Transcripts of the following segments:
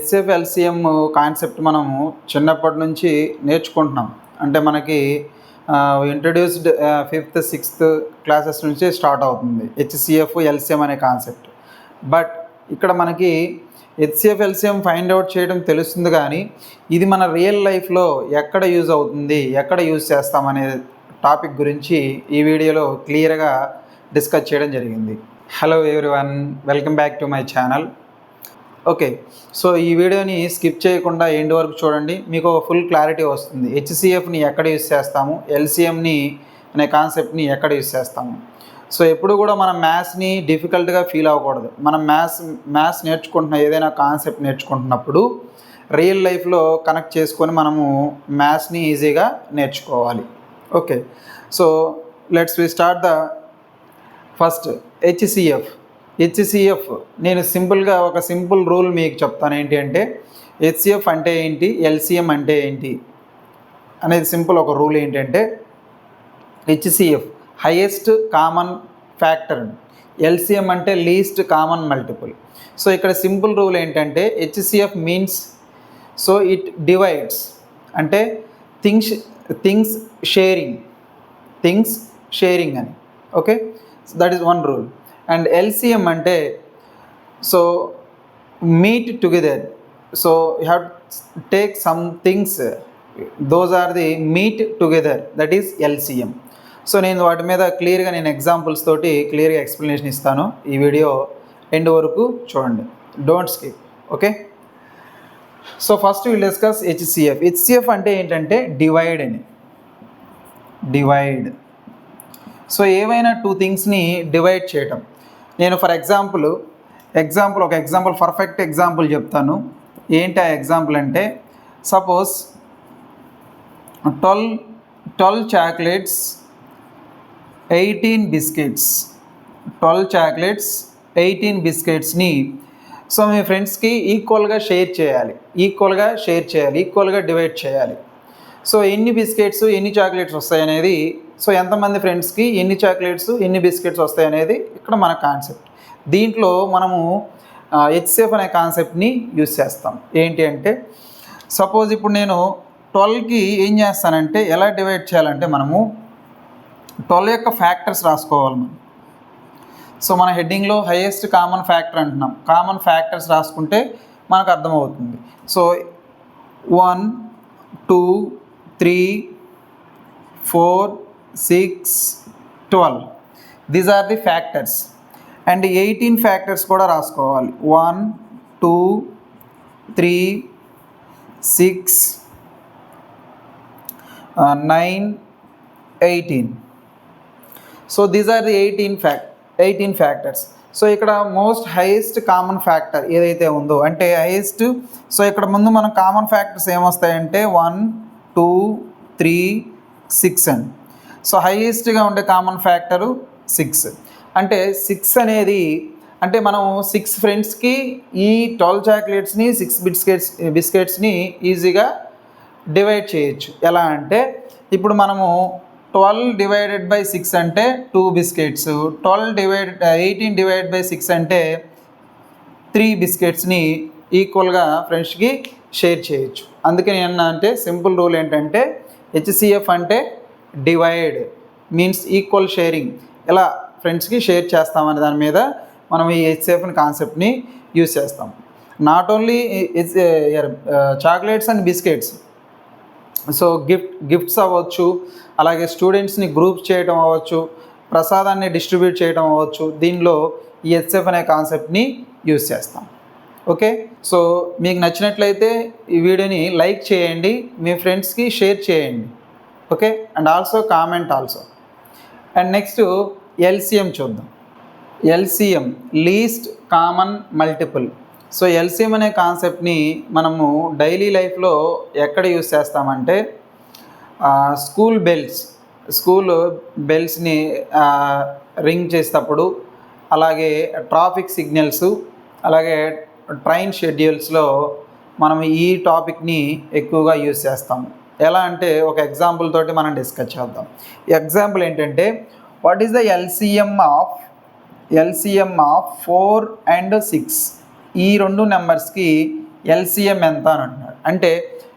HCF LCM concept మనము చిన్నప్పటి నుంచి నేర్చుకుంటున్నాం. అంటే మనకి ఇంట్రడ్యూస్డ్ 5th 6th క్లాసెస్ నుంచి స్టార్ట్ అవుతుంది హెచ్సిఎఫ్ ఎల్సిఎం అనే కాన్సెప్ట్. బట్ ఇక్కడ మనకి హెచ్సిఎఫ్ ఎల్సిఎం ఫైండ్ అవుట్ చేయడం తెలుస్తుంది, కానీ ఇది మన రియల్ లైఫ్లో ఎక్కడ యూజ్ అవుతుంది, ఎక్కడ యూజ్ చేస్తామనే టాపిక్ గురించి ఈ వీడియోలో క్లియర్గా డిస్కస్ చేయడం జరిగింది. Hello everyone, welcome back to my channel. Okay, so ఈ వీడియోని స్కిప్ చేయకుండా ఎండ్ వరకు చూడండి, మీకు ఫుల్ క్లారిటీ వస్తుంది. హెచ్సిఎఫ్ని ఎక్కడ యూజ్ చేస్తాము, ఎల్సిఎంని అనే కాన్సెప్ట్ని ఎక్కడ యూజ్ చేస్తాము. సో ఎప్పుడు కూడా మనం మ్యాథ్స్ని డిఫికల్ట్గా ఫీల్ అవ్వకూడదు. మనం మ్యాథ్స్ నేర్చుకుంటున్న ఏదైనా కాన్సెప్ట్ నేర్చుకుంటున్నప్పుడు రియల్ లైఫ్లో కనెక్ట్ చేసుకొని మనము మ్యాథ్స్ని ఈజీగా నేర్చుకోవాలి. Okay, so let's we start the first HCF. నేను సింపుల్గా ఒక సింపుల్ రూల్ మీకు చెప్తాను. ఏంటి అంటే హెచ్సిఎఫ్ అంటే ఏంటి, ఎల్సిఎం అంటే ఏంటి అనేది సింపుల్ ఒక రూల్. ఏంటంటే HCF highest common factor, LCM అంటే లీస్ట్ కామన్ మల్టిపుల్. సో ఇక్కడ సింపుల్ రూల్ ఏంటంటే HCF means, so it divides అంటే థింగ్స్ షేరింగ్ అని. Okay, so that is one rule. And LCM అంటే so meet together. So you have take some things, those are the meet together, that is LCM. So నేను వాటి మీద క్లియర్గా examples తోటి క్లియర్గా explanation ఇస్తాను. ఈ వీడియో ఎండ్ వరకు చూడండి, don't skip. Okay, so first will discuss HCF. HCF అంటే ఏంటంటే డివైడ్. సో ఏవైనా టూ థింగ్స్ని డివైడ్ చేయటం. నేను ఫర్ ఎగ్జాంపుల్ పర్ఫెక్ట్ ఎగ్జాంపుల్ చెప్తాను. ఏంటి ఆ ఎగ్జాంపుల్ అంటే, సపోజ్ 12 చాక్లెట్స్ 18 బిస్కెట్స్, 12 చాక్లెట్స్ 18 బిస్కెట్స్ని సో మీ ఫ్రెండ్స్కి ఈక్వల్గా షేర్ చేయాలి, ఈక్వల్గా డివైడ్ చేయాలి. సో ఎన్ని బిస్కెట్స్ ఎన్ని చాక్లెట్స్ వస్తాయనేది, సో ఎంతమంది ఫ్రెండ్స్కి ఎన్ని చాక్లెట్స్ ఎన్ని బిస్కెట్స్ వస్తాయనేది ఇక్కడ మన కాన్సెప్ట్. దీంట్లో మనము హెచ్సిఎఫ్ అనే కాన్సెప్ట్ని యూజ్ చేస్తాం. ఏంటి అంటే సపోజ్ ఇప్పుడు నేను 12కి ఏం చేస్తానంటే, ఎలా డివైడ్ చేయాలంటే మనము 12 యొక్క ఫ్యాక్టర్స్ రాసుకోవాలి మనం. సో మన హెడ్డింగ్లో హైయెస్ట్ కామన్ ఫ్యాక్టర్ అంటున్నాం, కామన్ ఫ్యాక్టర్స్ రాసుకుంటే మనకు అర్థమవుతుంది. So 1 2 3 4 6 12, these are the factors. And 18 factors కూడా రాసుకోవాలి. 1 2 3 6 9 18. So these are the 18 factors. So ఇక్కడ మోస్ట్ హైయెస్ట్ కామన్ ఫ్యాక్టర్ ఏదైతే ఉందో అంటే హైయెస్ట్, సో ఇక్కడ ముందు మనం కామన్ ఫ్యాక్టర్స్ ఏమొస్తాయంటే 1 2 3 6 అని. సో హైయెస్ట్గా ఉండే కామన్ ఫ్యాక్టరు 6. అంటే 6 అనేది అంటే మనం 6 ఫ్రెండ్స్కి ఈ 12 చాక్లెట్స్ని 6 బిస్కెట్స్ని ఈజీగా డివైడ్ చేయొచ్చు. ఎలా అంటే ఇప్పుడు మనము 12 డివైడెడ్ బై 6 అంటే 2 బిస్కెట్స్, 18 డివైడెడ్ బై 6 అంటే 3 బిస్కెట్స్ని ఈక్వల్గా ఫ్రెండ్స్కి షేర్ చేయొచ్చు. అందుకని అంటే సింపుల్ రూల్ ఏంటంటే హెచ్సిఎఫ్ అంటే డివైడ్ మీన్స్ ఈక్వల్ షేరింగ్, ఎలా ఫ్రెండ్స్కి షేర్ చేస్తామనే దాని మీద మనం ఈ హెచ్సిఎఫ్ కాన్సెప్ట్ని యూజ్ చేస్తాం. Not only chocolates and biscuits, so gifts అవ్వచ్చు, అలాగే స్టూడెంట్స్ని గ్రూప్స్ చేయడం అవ్వచ్చు, ప్రసాదాన్ని డిస్ట్రిబ్యూట్ చేయడం అవ్వచ్చు. దీనిలో ఈ హెచ్సిఎఫ్ అనే కాన్సెప్ట్ని యూజ్ చేస్తాం. ఓకే, సో మీకు నచ్చినట్లయితే ఈ వీడియోని లైక్ చేయండి, మీ ఫ్రెండ్స్కి షేర్ చేయండి. Okay, and also comment also. And next LCM చూద్దాం. LCM least common multiple. So LCM అనే కాన్సెప్ట్ని మనము డైలీ లైఫ్లో ఎక్కడ యూజ్ చేస్తామంటే స్కూల్ బెల్స్ని రింగ్ చేసేటప్పుడు, అలాగే ట్రాఫిక్ సిగ్నల్స్, అలాగే ట్రైన్ షెడ్యూల్స్లో మనం ఈ టాపిక్ని ఎక్కువగా యూజ్ చేస్తాము. ఎలా అంటే ఒక ఎగ్జాంపుల్ తోటి మనం డిస్కస్ చేద్దాం. ఎగ్జాంపుల్ ఏంటంటే, what is the LCM of 4 and 6? ఈ రెండు నెంబర్స్కి ఎల్సిఎం ఎంత అని అంటున్నాడు. అంటే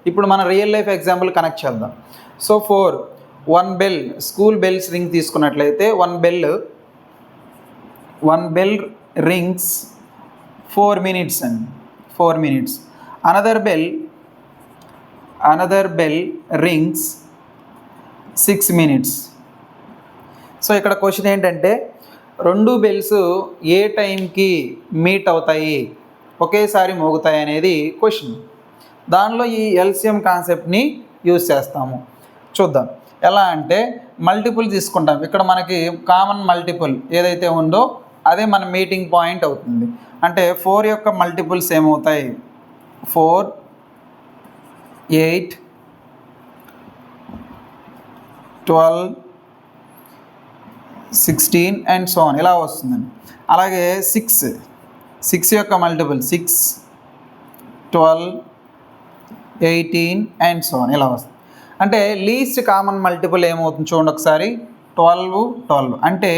ఇప్పుడు మన రియల్ లైఫ్ ఎగ్జాంపుల్ కనెక్ట్ చేద్దాం. So 1 bell, school bells ring తీసుకున్నట్లయితే 1 బెల్ రింగ్స్ 4 minutes అండి, 4 minutes. Another bell rings 6 minutes. So ఇక్కడ క్వశ్చన్ ఏంటంటే 2 బెల్స్ ఏ టైంకి మీట్ అవుతాయి, ఒకేసారి మోగుతాయి అనేది క్వశ్చన్. దానిలో ఈ ఎల్సిఎం కాన్సెప్ట్ని యూజ్ చేస్తాము. చూద్దాం ఎలా అంటే మల్టిపుల్ తీసుకుంటాం. ఇక్కడ మనకి కామన్ మల్టిపుల్ ఏదైతే ఉందో అదే మన మీటింగ్ పాయింట్ అవుతుంది. అంటే 4 యొక్క మల్టిపుల్స్ ఏమవుతాయి, 4, 8, 12, 16 అండ్ సో ఆన్ ఇలా వస్తుందండి. అలాగే 6 యొక్క మల్టిపుల్ 6, 12, 18 అండ్ సో ఆన్ ఇలా వస్తుంది. అంటే లీస్ట్ కామన్ మల్టిపుల్ ఏమవుతుంది చూడండి ఒకసారి, 12. అంటే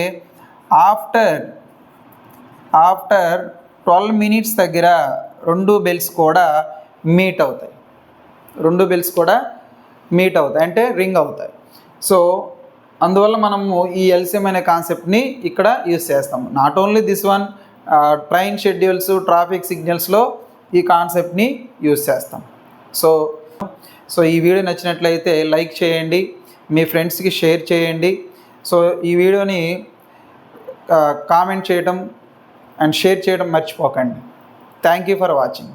ఆఫ్టర్ 12 minutes దగ్గర 2 బెల్స్ కూడా మీట్ అవుతాయి. 2 బెల్స్ కూడా మీట్ అవుతాయి అంటే రింగ్ అవుతాయి. సో అందువల్ల మనము ఈ ఎల్సిఎం అనే కాన్సెప్ట్ని ఇక్కడ యూజ్ చేస్తాము. Not only this one, train schedules, traffic సిగ్నల్స్లో ఈ కాన్సెప్ట్ని యూజ్ చేస్తాం. సో ఈ వీడియో నచ్చినట్లయితే లైక్ చేయండి, మీ ఫ్రెండ్స్కి షేర్ చేయండి. సో ఈ వీడియోని కామెంట్ చేయడం అండ్ షేర్ చేయడం మర్చిపోకండి. Thank you for watching.